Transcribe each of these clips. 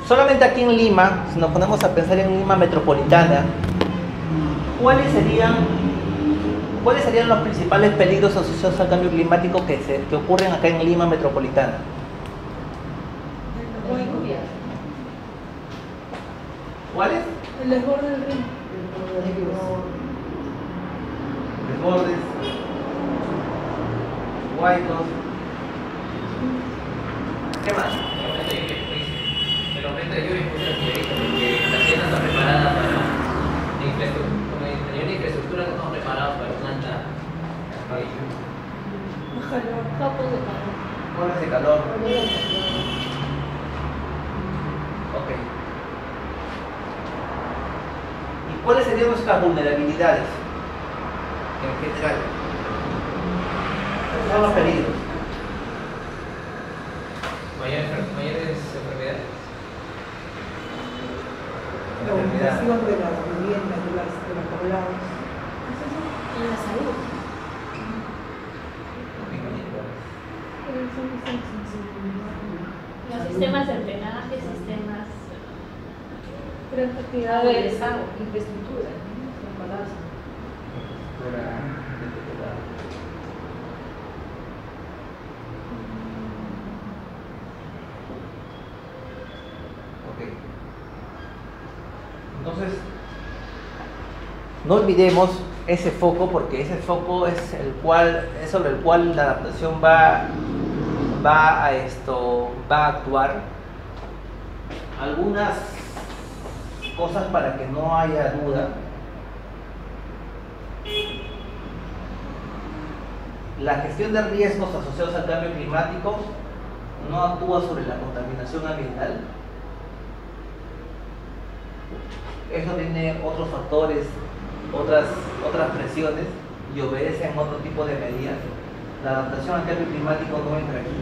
solamente aquí en Lima, si nos ponemos a pensar en Lima metropolitana, ¿cuáles serían los principales peligros asociados al cambio climático que ocurren acá en Lima metropolitana? ¿Cuáles? El desborde del río. Desbordes, huaicos. ¿Qué más? El aumento de lluvia es mucho porque las ciudades no están preparadas para la infraestructura. Como a nivel de infraestructura no estamos preparados para una alta cantidad de lluvia. Más calor. Capos de calor. Olas de calor. Ok. ¿Y cuáles serían nuestras vulnerabilidades en general? ¿Cuáles son los peligros? Mayores enfermedades. La ocupación de las viviendas, de los poblados. Y la salud. Los sistemas de drenaje, sistemas Gran cantidad de de desagüe. infraestructura. Ok. Entonces, no olvidemos ese foco, porque ese foco es sobre el cual la adaptación va a actuar. Algunas cosas para que no haya duda. La gestión de riesgos asociados al cambio climático no actúa sobre la contaminación ambiental. Eso tiene otros factores, otras presiones y obedecen otro tipo de medidas. La adaptación al cambio climático no entra aquí.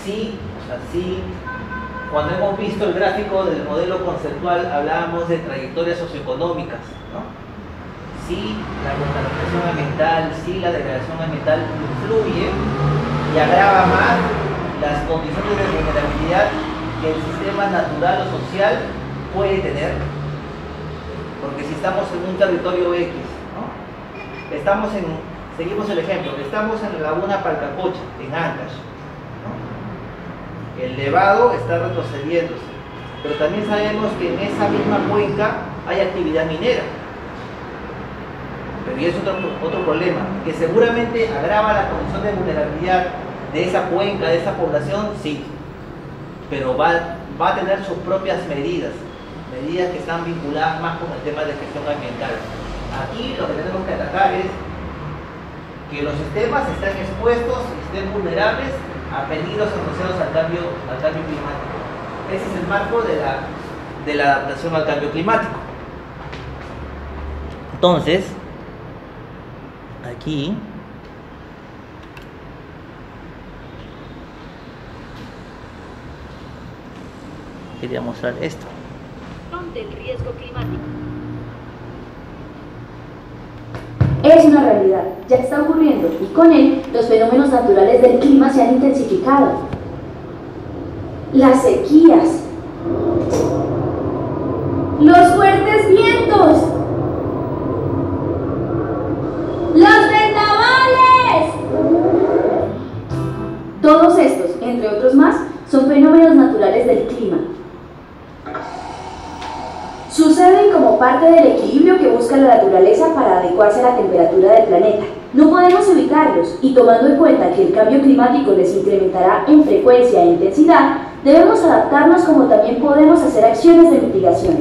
Sí, cuando hemos visto el gráfico del modelo conceptual hablábamos de trayectorias socioeconómicas, ¿no? Sí, la contaminación ambiental, sí, la degradación ambiental influye y agrava más las condiciones de vulnerabilidad que el sistema natural o social puede tener, porque si estamos en un territorio X, ¿no? Seguimos el ejemplo, estamos en la laguna Palcacocha, en Ancash, ¿no? El levado está retrocediéndose, pero también sabemos que en esa misma cuenca hay actividad minera, pero y es otro problema, que seguramente agrava la condición de vulnerabilidad de esa cuenca, de esa población, sí, pero va a tener sus propias medidas que están vinculadas más con el tema de gestión ambiental. Aquí lo que tenemos que atacar es que los sistemas están expuestos y estén vulnerables a peligros asociados al cambio climático. Ese es el marco de la adaptación al cambio climático. Entonces, aquí quería mostrar esto. Del riesgo climático. Es una realidad, ya está ocurriendo y con él los fenómenos naturales del clima se han intensificado. Las sequías, los fuertes vientos, los vendavales. Todos estos, entre otros más, son fenómenos naturales del clima. Suceden como parte del equilibrio que busca la naturaleza para adecuarse a la temperatura del planeta. No podemos evitarlos y tomando en cuenta que el cambio climático les incrementará en frecuencia e intensidad, debemos adaptarnos como también podemos hacer acciones de mitigación.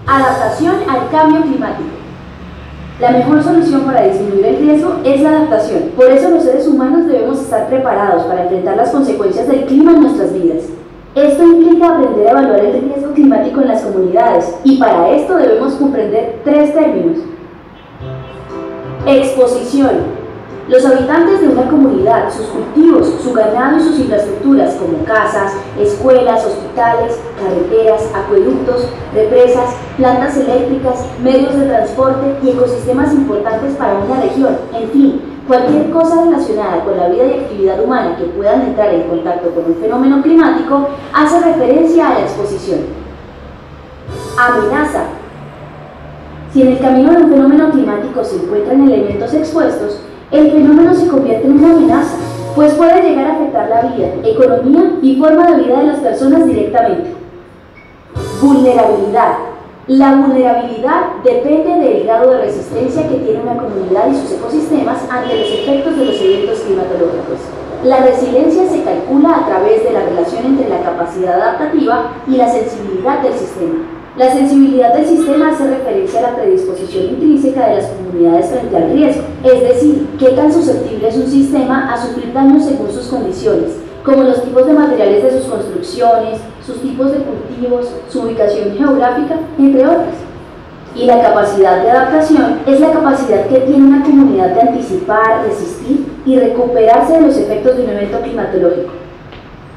Adaptación al cambio climático. La mejor solución para disminuir el riesgo es la adaptación. Por eso los seres humanos debemos estar preparados para enfrentar las consecuencias del clima en nuestras vidas. Esto implica aprender a evaluar el riesgo climático en las comunidades y para esto debemos comprender tres términos. Exposición. Los habitantes de una comunidad, sus cultivos, su ganado y sus infraestructuras como casas, escuelas, hospitales, carreteras, acueductos, represas, plantas eléctricas, medios de transporte y ecosistemas importantes para una región, en fin, Cualquier cosa relacionada con la vida y actividad humana que puedan entrar en contacto con un fenómeno climático hace referencia a la exposición. Amenaza. Si en el camino de un fenómeno climático se encuentran elementos expuestos, el fenómeno se convierte en una amenaza, pues puede llegar a afectar la vida, economía y forma de vida de las personas directamente. Vulnerabilidad. La vulnerabilidad depende del grado de resistencia que tiene una comunidad y sus ecosistemas ante los efectos de los eventos climatológicos. La resiliencia se calcula a través de la relación entre la capacidad adaptativa y la sensibilidad del sistema. La sensibilidad del sistema hace referencia a la predisposición intrínseca de las comunidades frente al riesgo, es decir, qué tan susceptible es un sistema a sufrir daños según sus condiciones, como los tipos de materiales de sus construcciones, sus tipos de cultivos, su ubicación geográfica, entre otras. Y la capacidad de adaptación es la capacidad que tiene una comunidad de anticipar, resistir y recuperarse de los efectos de un evento climatológico.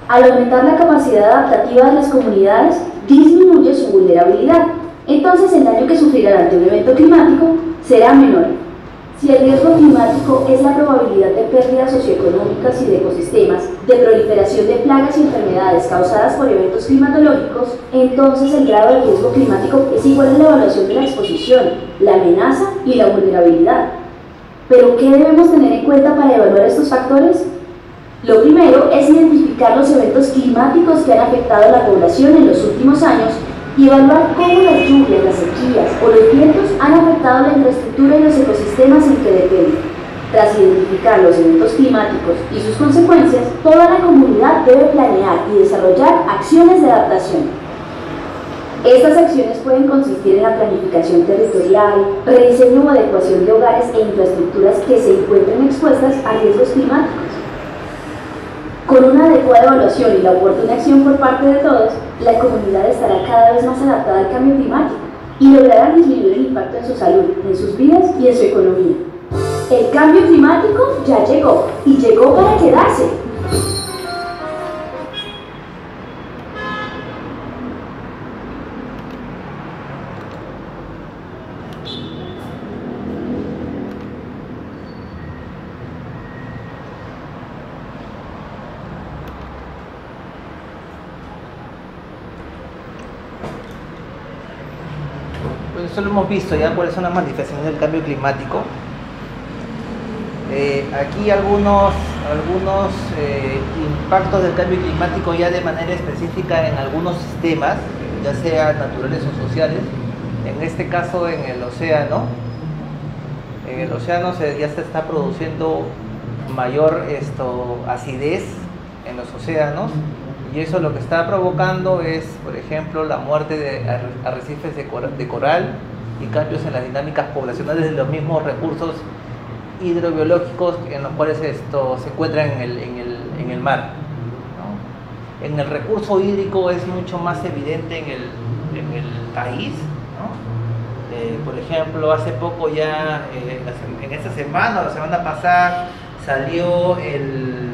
Al aumentar la capacidad adaptativa de las comunidades, disminuye su vulnerabilidad. Entonces el daño que sufrirán ante un evento climático será menor. Si el riesgo climático es la probabilidad de pérdidas socioeconómicas y de ecosistemas, de proliferación de plagas y enfermedades causadas por eventos climatológicos, entonces el grado de riesgo climático es igual a la evaluación de la exposición, la amenaza y la vulnerabilidad. ¿Pero qué debemos tener en cuenta para evaluar estos factores? Lo primero es identificar los eventos climáticos que han afectado a la población en los últimos años y evaluar cómo las lluvias, las sequías o los vientos han afectado la infraestructura y los ecosistemas en que dependen. Tras identificar los eventos climáticos y sus consecuencias, toda la comunidad debe planear y desarrollar acciones de adaptación. Estas acciones pueden consistir en la planificación territorial, rediseño o adecuación de hogares e infraestructuras que se encuentren expuestas a riesgos climáticos. Con una adecuada evaluación y la oportuna acción por parte de todos, la comunidad estará cada vez más adaptada al cambio climático y logrará disminuir el impacto en su salud, en sus vidas y en su economía. El cambio climático ya llegó y llegó para quedarse. Eso lo hemos visto ya cuáles son las manifestaciones del cambio climático. Aquí algunos impactos del cambio climático ya de manera específica en algunos sistemas, ya sean naturales o sociales. En este caso en el océano. En el océano ya se está produciendo mayor acidez en los océanos, y eso lo que está provocando es, por ejemplo, la muerte de arrecifes de coral y cambios en las dinámicas poblacionales de los mismos recursos hidrobiológicos en los cuales se encuentran en el mar, ¿no? En el recurso hídrico es mucho más evidente en el país, ¿no? Por ejemplo, hace poco ya, en esta semana o la semana pasada, salió el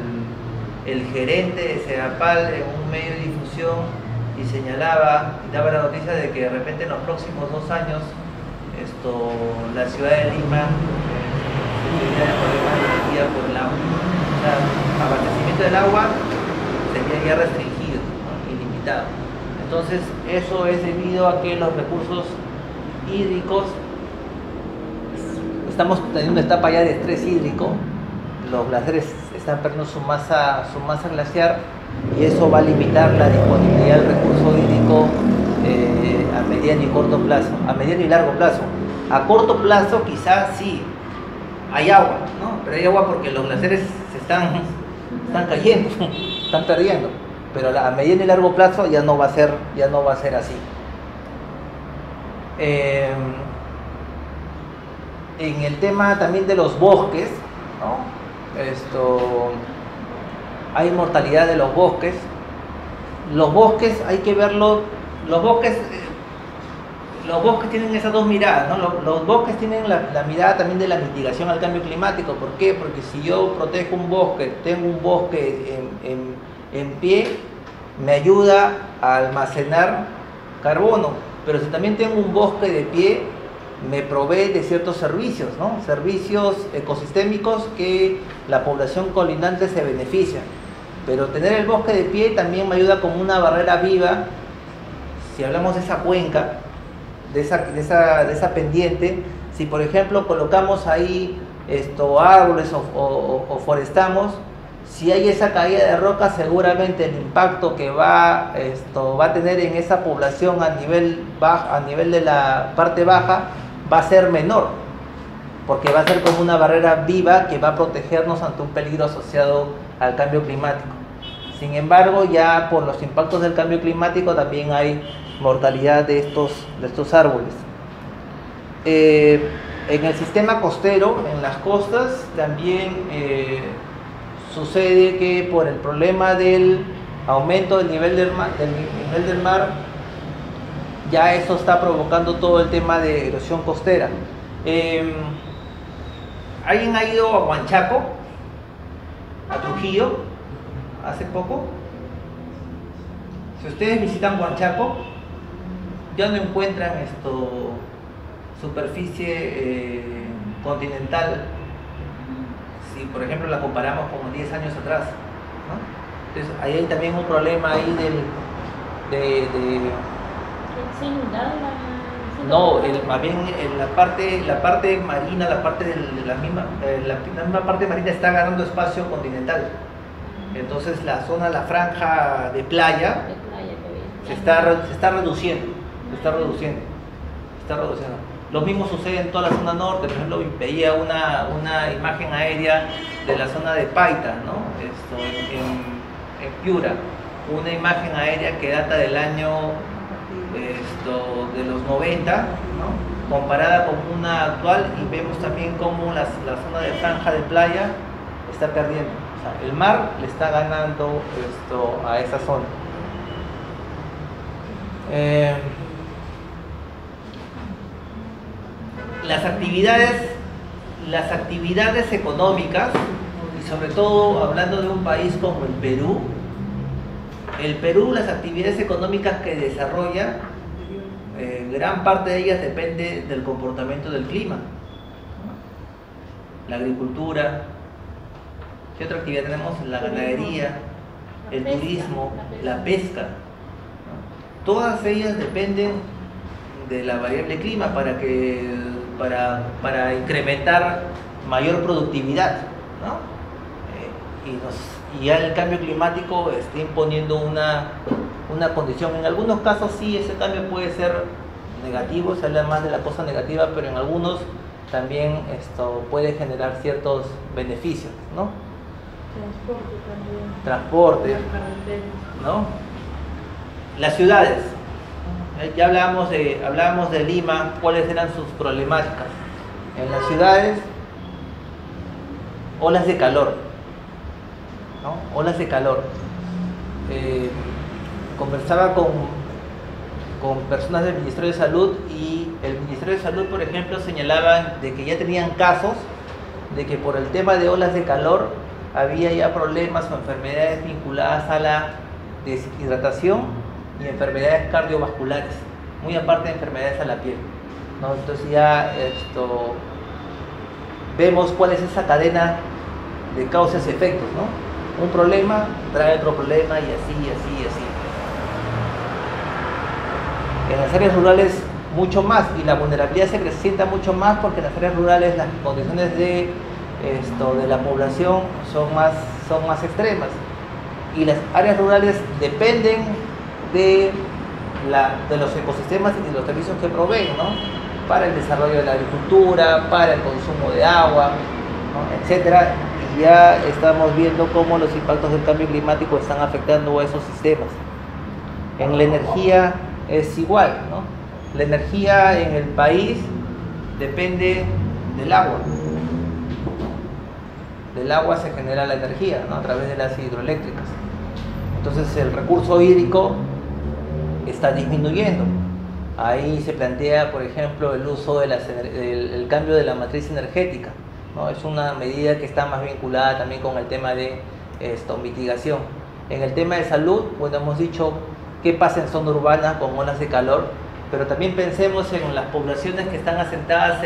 gerente de Sedapal en un medio de difusión y señalaba y daba la noticia de que de repente en los próximos 2 años la ciudad de Lima tendría problemas de sequía por el agua. O sea, el abastecimiento del agua sería ya restringido, ¿no? Ilimitado. Entonces eso es debido a que los recursos hídricos, estamos teniendo una etapa ya de estrés hídrico. Los glaciares están perdiendo su masa glaciar, y eso va a limitar la disponibilidad del recurso hídrico a mediano y corto plazo, a mediano y largo plazo. A corto plazo quizás sí hay agua, ¿no? Pero hay agua porque los glaciares se están cayendo, están perdiendo, pero a mediano y largo plazo ya no va a ser así. En el tema también de los bosques, ¿no? Hay mortalidad de los bosques. Los bosques hay que verlo. Los bosques tienen esas dos miradas, ¿no? Los bosques tienen la mirada también de la mitigación al cambio climático. ¿Por qué? Porque si yo protejo un bosque, tengo un bosque en pie, me ayuda a almacenar carbono. Pero si también tengo un bosque de pie, me provee de ciertos servicios, ¿no? Servicios ecosistémicos que la población colindante se beneficia. Pero tener el bosque de pie también me ayuda como una barrera viva, si hablamos de esa cuenca, de esa pendiente. Si por ejemplo colocamos ahí árboles o forestamos, si hay esa caída de roca, seguramente el impacto que va a tener en esa población a nivel de la parte baja va a ser menor, porque va a ser como una barrera viva que va a protegernos ante un peligro asociado al cambio climático. Sin embargo, ya por los impactos del cambio climático también hay mortalidad de estos árboles. En el sistema costero, en las costas, también sucede que por el problema del aumento del nivel del mar, ya eso está provocando todo el tema de erosión costera. ¿Alguien ha ido a Huanchaco, a Trujillo, hace poco? Si ustedes visitan Huanchaco, ya no encuentran superficie continental, si por ejemplo la comparamos con 10 años atrás, ¿no? Entonces ahí hay también un problema ahí ¿Se ha inundado no, más bien la parte marina, la misma parte marina está ganando espacio continental. Entonces la franja de playa se está reduciendo. Lo mismo sucede en toda la zona norte. Por ejemplo, veía una imagen aérea de la zona de Paita, ¿no? En Piura, una imagen aérea que data del año de los 90, ¿no? Comparada con una actual, y vemos también cómo la zona de franja de playa está perdiendo. O sea, el mar le está ganando a esa zona. Las actividades económicas, y sobre todo hablando de un país como el Perú, las actividades económicas que desarrolla, gran parte de ellas depende del comportamiento del clima. La agricultura, ¿qué otra actividad tenemos? La ganadería, el turismo, la pesca. Todas ellas dependen de la variable clima para incrementar mayor productividad, ¿no? Y ya el cambio climático está imponiendo una condición. En algunos casos sí, ese cambio puede ser negativo, se habla más de la cosa negativa, pero en algunos también puede generar ciertos beneficios, ¿no? Transporte, ¿no? Las ciudades. Ya hablábamos de Lima, cuáles eran sus problemáticas. En las ciudades, olas de calor, ¿no? Olas de calor. Conversaba con personas del Ministerio de Salud, y el Ministerio de Salud, por ejemplo, señalaba de que ya tenían casos de que por el tema de olas de calor había ya problemas o enfermedades vinculadas a la deshidratación y enfermedades cardiovasculares, muy aparte de enfermedades a la piel, ¿no? Entonces ya vemos cuál es esa cadena de causas y efectos, ¿no? Un problema trae otro problema, y así. En las áreas rurales mucho más, y la vulnerabilidad se acrecienta mucho más, porque en las áreas rurales las condiciones de la población son más extremas, y las áreas rurales dependen de los ecosistemas y de los servicios que proveen, ¿no? Para el desarrollo de la agricultura, para el consumo de agua, ¿no? Etcétera. Y ya estamos viendo cómo los impactos del cambio climático están afectando a esos sistemas. En la energía es igual, ¿no? La energía en el país depende del agua. Del agua se genera la energía, ¿no? A través de las hidroeléctricas. Entonces el recurso hídrico está disminuyendo. Ahí se plantea, por ejemplo, el uso el cambio de la matriz energética, ¿no? Es una medida que está más vinculada también con el tema de mitigación. En el tema de salud, bueno, hemos dicho qué pasa en zona urbana con olas de calor. pero también pensemos en las poblaciones que están asentadas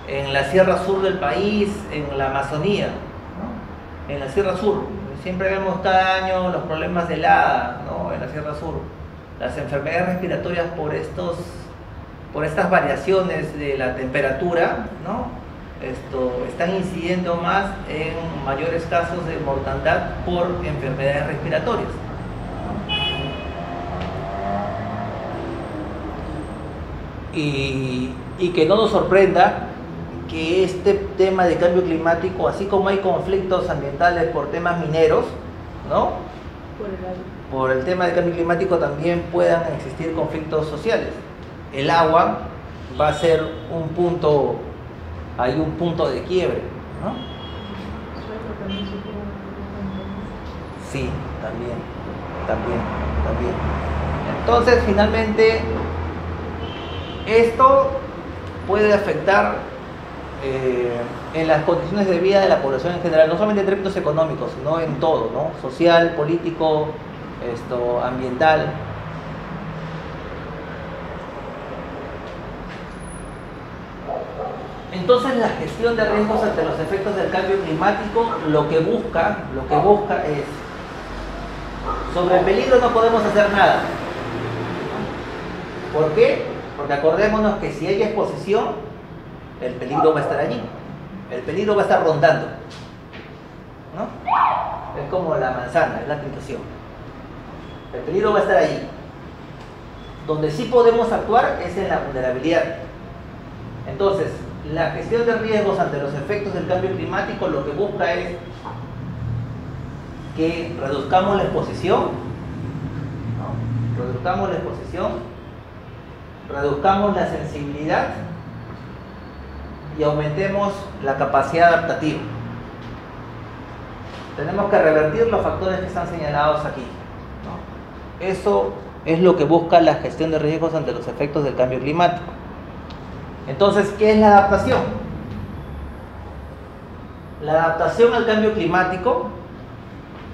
en la Sierra Sur del país, en la Amazonía, ¿no? En la Sierra Sur. Siempre vemos cada año los problemas de helada, ¿no? En la Sierra Sur. Las enfermedades respiratorias por estas variaciones de la temperatura, ¿no? Están incidiendo más en mayores casos de mortandad por enfermedades respiratorias. Y que no nos sorprenda que este tema de cambio climático, así como hay conflictos ambientales por temas mineros, ¿no? Por el tema del cambio climático también puedan existir conflictos sociales. El agua va a ser un punto de quiebre, ¿no? Sí, también. Entonces, finalmente, esto puede afectar en las condiciones de vida de la población en general, no solamente en términos económicos, sino en todo, ¿no? Social, político, ambiental. Entonces, la gestión de riesgos ante los efectos del cambio climático lo que busca es, sobre el peligro no podemos hacer nada. ¿Por qué? Porque acordémonos que si hay exposición, el peligro va a estar allí, el peligro va a estar rondando, ¿no? Es como la manzana, es la tentación. El peligro va a estar allí. Donde sí podemos actuar es en la vulnerabilidad. Entonces, la gestión de riesgos ante los efectos del cambio climático lo que busca es que reduzcamos la exposición, ¿no? Reduzcamos la sensibilidad y aumentemos la capacidad adaptativa. Tenemos que revertir los factores que están señalados aquí, ¿no? Eso es lo que busca la gestión de riesgos ante los efectos del cambio climático. Entonces, ¿qué es la adaptación? La adaptación al cambio climático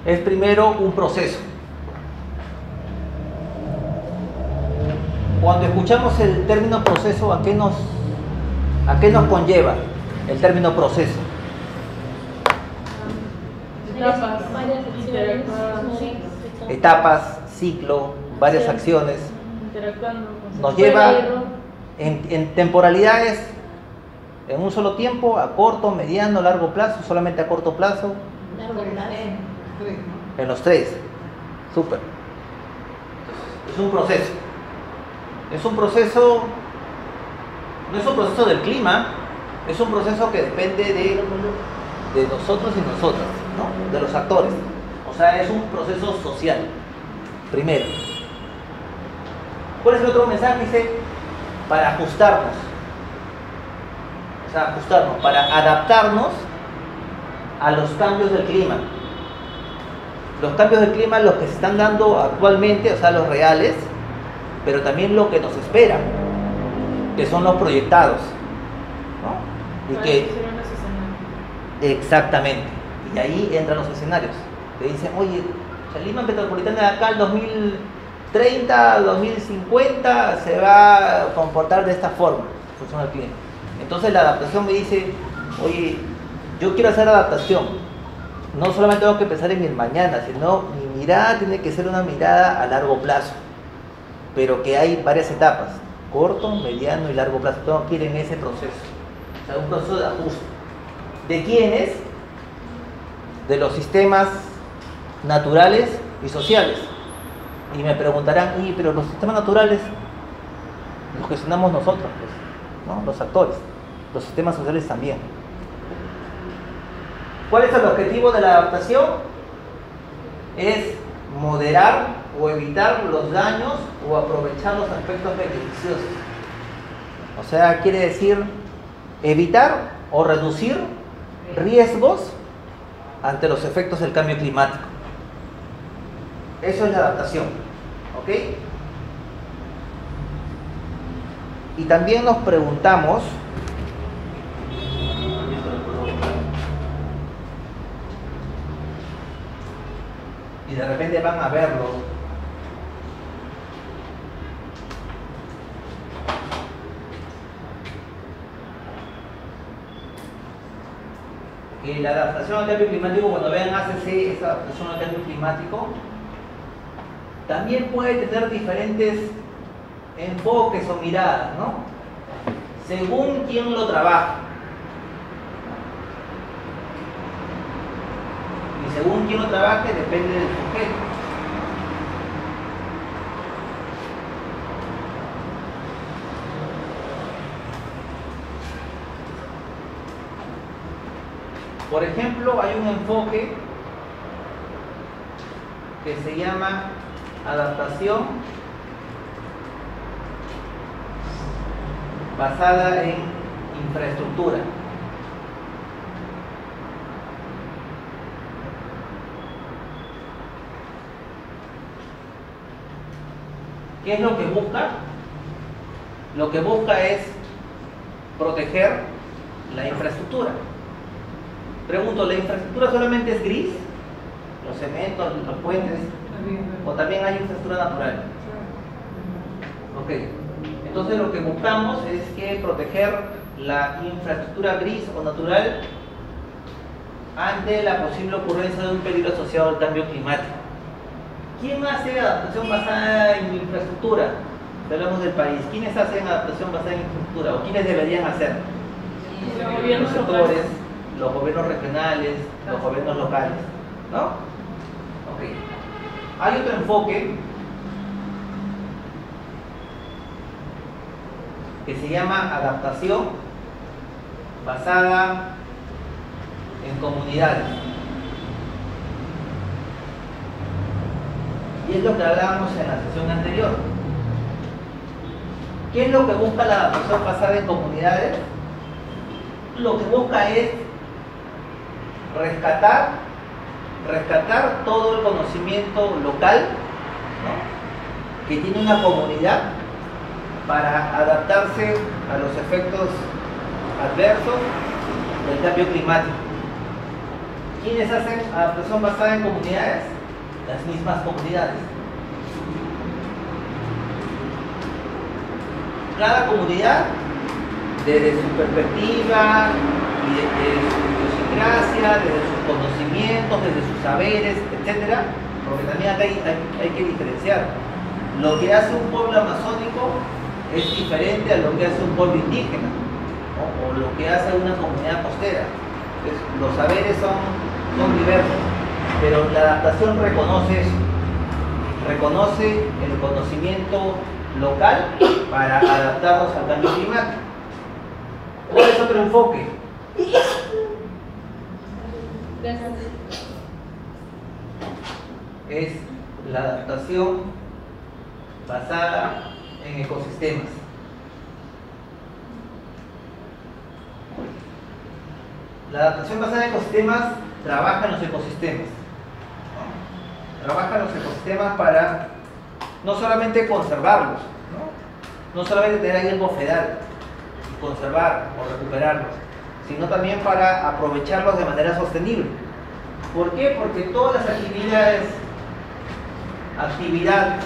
es primero un proceso. Cuando escuchamos el término proceso, ¿a qué nos conlleva el término proceso? Etapas, ciclo, varias acciones. Nos lleva en temporalidades, en un solo tiempo, a corto, mediano, largo plazo, solamente a corto plazo. En los tres. Súper. Es un proceso. No es un proceso del clima, es un proceso que depende de nosotros y nosotras, ¿no? De los actores. O sea, es un proceso social. Primero. ¿Cuál es el otro mensaje? Dice, para ajustarnos. O sea, para adaptarnos a los cambios del clima. Los cambios del clima, los que se están dando actualmente, o sea, los reales, pero también lo que nos espera, que son los proyectados, ¿no? Y que exactamente, y ahí entran los escenarios. Te dicen, oye, la Lima metropolitana de acá al 2030, 2050 se va a comportar de esta forma, en función del clima. Entonces la adaptación me dice, oye, yo quiero hacer adaptación. No solamente tengo que pensar en el mañana, sino mi mirada tiene que ser una mirada a largo plazo, pero que hay varias etapas, corto, mediano y largo plazo. Tengo que ir en ese proceso, o sea, un proceso de ajuste. ¿De quiénes? De los sistemas naturales y sociales. Y me preguntarán, oye, pero los sistemas naturales los gestionamos nosotros, pues, ¿no? Los actores, los sistemas sociales también. ¿Cuál es el objetivo de la adaptación? Es moderar o evitar los daños o aprovechar los aspectos beneficiosos. O sea, quiere decir evitar o reducir riesgos ante los efectos del cambio climático. Eso es la adaptación, ¿ok? Y también nos preguntamos, y de repente van a verlo, que la adaptación al cambio climático, cuando vean ACC, esa adaptación al cambio climático, también puede tener diferentes enfoques o miradas, ¿no? Según quién lo trabaja. Y según quién lo trabaje, depende del sujeto. Por ejemplo, hay un enfoque que se llama adaptación basada en infraestructura. ¿Qué es lo que busca? Lo que busca es proteger la infraestructura. Pregunto, ¿la infraestructura solamente es gris? ¿Los cementos, los puentes? ¿O también hay infraestructura natural? Ok. Entonces lo que buscamos es que proteger la infraestructura gris o natural ante la posible ocurrencia de un peligro asociado al cambio climático. ¿Quién hace adaptación basada en infraestructura? Hablamos del país. ¿Quiénes hacen adaptación basada en infraestructura? ¿O quiénes deberían hacer? Los sectores, los gobiernos regionales, los gobiernos locales, ¿no? Ok. Hay otro enfoque que se llama adaptación basada en comunidades. Y es lo que hablábamos en la sesión anterior. ¿Qué es lo que busca la adaptación basada en comunidades? Lo que busca es rescatar todo el conocimiento local, ¿no?, que tiene una comunidad para adaptarse a los efectos adversos del cambio climático. ¿Quiénes hacen adaptación basada en comunidades? Las mismas comunidades. Cada comunidad, desde su perspectiva y desde su idiosincrasia, desde sus conocimientos, desde sus saberes, etc. Porque también acá hay que diferenciar. Lo que hace un pueblo amazónico es diferente a lo que hace un pueblo indígena, ¿no?, o lo que hace una comunidad costera. Entonces, los saberes son diversos, pero la adaptación reconoce eso, reconoce el conocimiento local para adaptarnos al cambio climático. ¿Cuál es otro enfoque? Es la adaptación basada en ecosistemas. La adaptación basada en ecosistemas trabaja en los ecosistemas, ¿no? Trabaja en los ecosistemas para no solamente conservarlos, no solamente tener ahí el bofedal y conservar o recuperarlos, sino también para aprovecharlos de manera sostenible. ¿Por qué? Porque todas las actividad,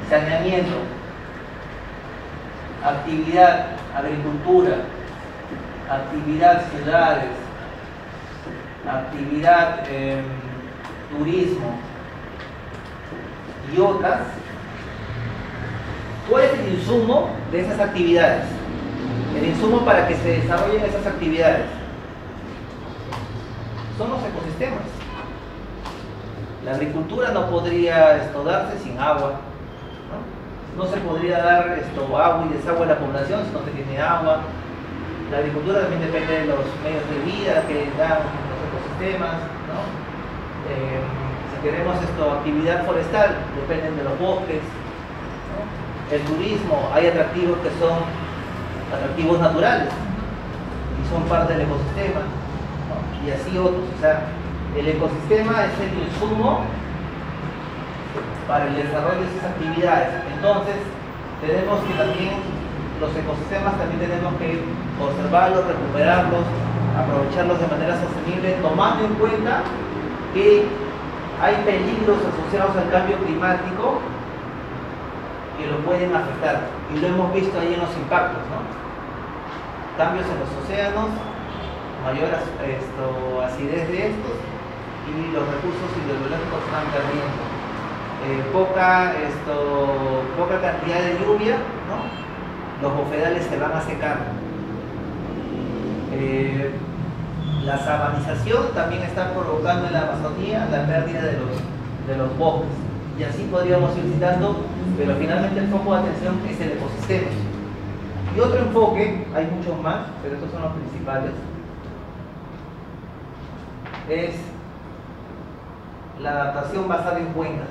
saneamiento, actividad agricultura, actividad ciudades, actividad turismo y otras, ¿cuál es el insumo de esas actividades? El insumo para que se desarrollen esas actividades son los ecosistemas. La agricultura no podría darse sin agua, ¿no? No se podría dar agua y desagüe a la población si no se tiene agua. La agricultura también depende de los medios de vida que dan los ecosistemas, ¿no? Si queremos actividad forestal, dependen de los bosques, ¿no? El turismo, hay atractivos que son atractivos naturales y son parte del ecosistema, ¿no? Y así otros. O sea, el ecosistema es el insumo para el desarrollo de esas actividades. Entonces, tenemos que también, los ecosistemas también tenemos que conservarlos, recuperarlos, aprovecharlos de manera sostenible, tomando en cuenta que hay peligros asociados al cambio climático que lo pueden afectar, y lo hemos visto ahí en los impactos, ¿no? Cambios en los océanos, mayor acidez de estos y los recursos hidrológicos están perdiendo. Poca cantidad de lluvia, ¿no? Los bofedales se van a secar. La sabanización también está provocando en la Amazonía la pérdida de los bosques. Y así podríamos ir citando, pero finalmente el foco de atención es el ecosistema. Y otro enfoque, hay muchos más, pero estos son los principales, es la adaptación basada en cuencas.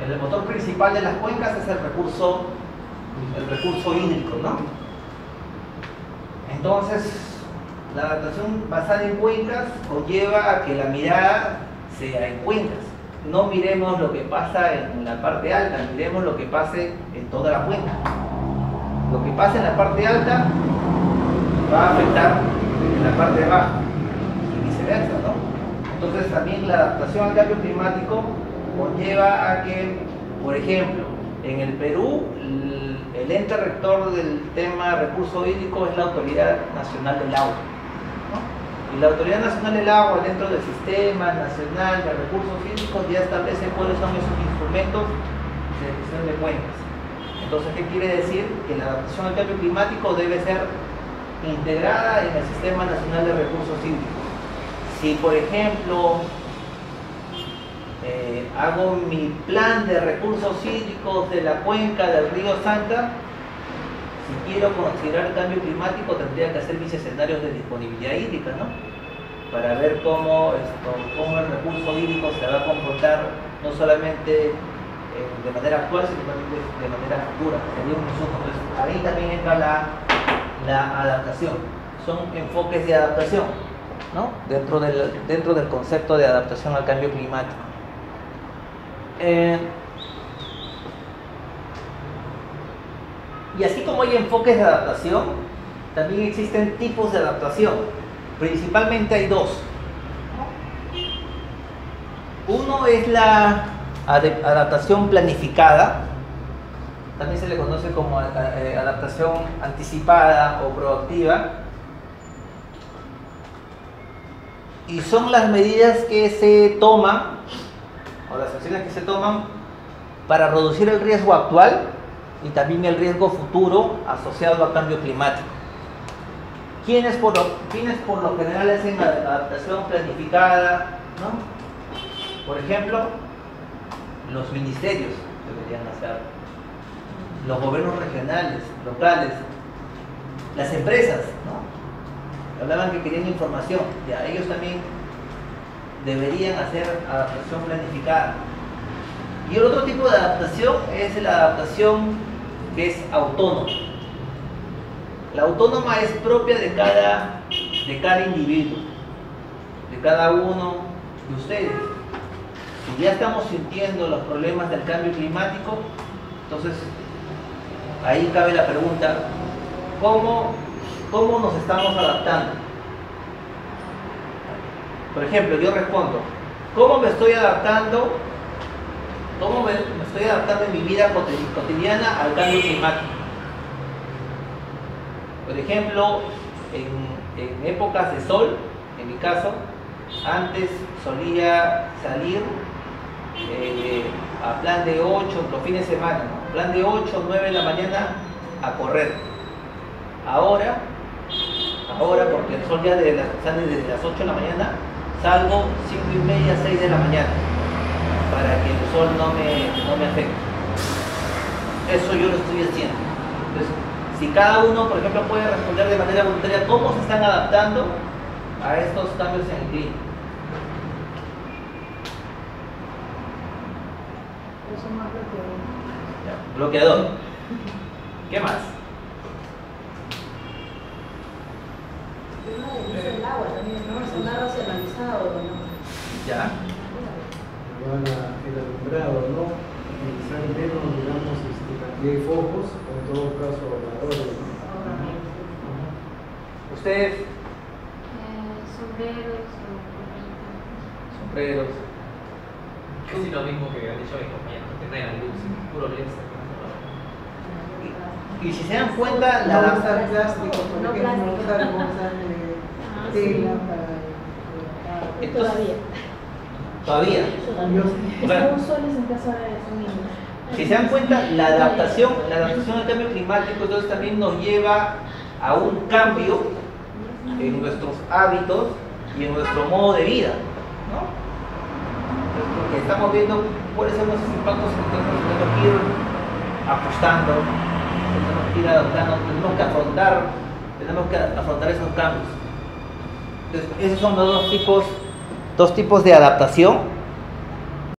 El motor principal de las cuencas es el recurso hídrico, ¿no? Entonces, la adaptación basada en cuencas conlleva a que la mirada sea en cuencas. No miremos lo que pasa en la parte alta, miremos lo que pase en toda la cuenca. Lo que pasa en la parte alta va a afectar en la parte baja y viceversa, ¿no? Entonces, también la adaptación al cambio climático conlleva a que, por ejemplo, en el Perú, el ente rector del tema recurso hídrico es la Autoridad Nacional del Agua, ¿no? Y la Autoridad Nacional del Agua, dentro del Sistema Nacional de Recursos Hídricos, ya establece cuáles son esos instrumentos de gestión de cuencas. Entonces, ¿qué quiere decir? Que la adaptación al cambio climático debe ser integrada en el Sistema Nacional de Recursos Hídricos. Si, por ejemplo, hago mi plan de recursos hídricos de la cuenca del río Santa, si quiero considerar el cambio climático tendría que hacer mis escenarios de disponibilidad hídrica, ¿no? Para ver cómo el recurso hídrico se va a comportar no solamente de manera actual, sino también de manera futura. Sería un insumo. Entonces, ahí también entra la adaptación. Son enfoques de adaptación, ¿no? Dentro del concepto de adaptación al cambio climático. Y así como hay enfoques de adaptación, también existen tipos de adaptación. Principalmente hay dos. Uno es la adaptación planificada, también se le conoce como adaptación anticipada o proactiva, y son las medidas que se toman o las acciones que se toman para reducir el riesgo actual y también el riesgo futuro asociado al cambio climático. ¿Quiénes por lo general hacen adaptación planificada, ¿no? Por ejemplo, los ministerios deberían hacer, los gobiernos regionales, locales, las empresas, ¿no? Hablaban que querían información, ya ellos también deberían hacer adaptación planificada. Y el otro tipo de adaptación es la adaptación que es autónoma. La autónoma es propia de cada individuo, de cada uno de ustedes. Si ya estamos sintiendo los problemas del cambio climático, entonces ahí cabe la pregunta, ¿cómo nos estamos adaptando? Por ejemplo, yo respondo, ¿cómo me estoy adaptando? ¿Cómo me estoy adaptando en mi vida cotidiana al cambio climático? Por ejemplo, en épocas de sol, en mi caso, antes solía salir a plan de 8, los fines de semana, ¿no? Plan de 8 o 9 de la mañana a correr. Ahora, porque el sol ya sale desde las 8 de la mañana, salgo 5:30, 6 de la mañana, para que el sol no me afecte. Eso yo lo estoy haciendo. Entonces, si cada uno, por ejemplo, puede responder de manera voluntaria cómo se están adaptando a estos cambios en el clima. Eso más Bloqueador. ¿Qué más? El agua también, ¿no? Es un agua racionalizado, ¿no? Ya. El alumbrado, ¿no? Utilizar menos, digamos, cantidad de focos, o en todo caso ahorradores, ¿no? ¿Ustedes? Sombreros. Sombreros. casi lo mismo que han dicho mis compañeros, que traen la luz, puro luz. Y si se dan cuenta, la No adaptación... usar plástico, por No ejemplo, plástico. usar bolsas de tela para... Entonces, Todavía. todavía. Yo- O sea, Estamos solos en casa ahora de su niño. Si se dan cuenta, la adaptación al cambio climático entonces también nos lleva a un cambio en nuestros hábitos y en nuestro modo de vida, ¿no? Entonces, porque estamos viendo cuáles son esos impactos que tenemos que ir ajustando, tenemos que ir adaptando, tenemos que afrontar esos cambios. Entonces, esos son los dos tipos de adaptación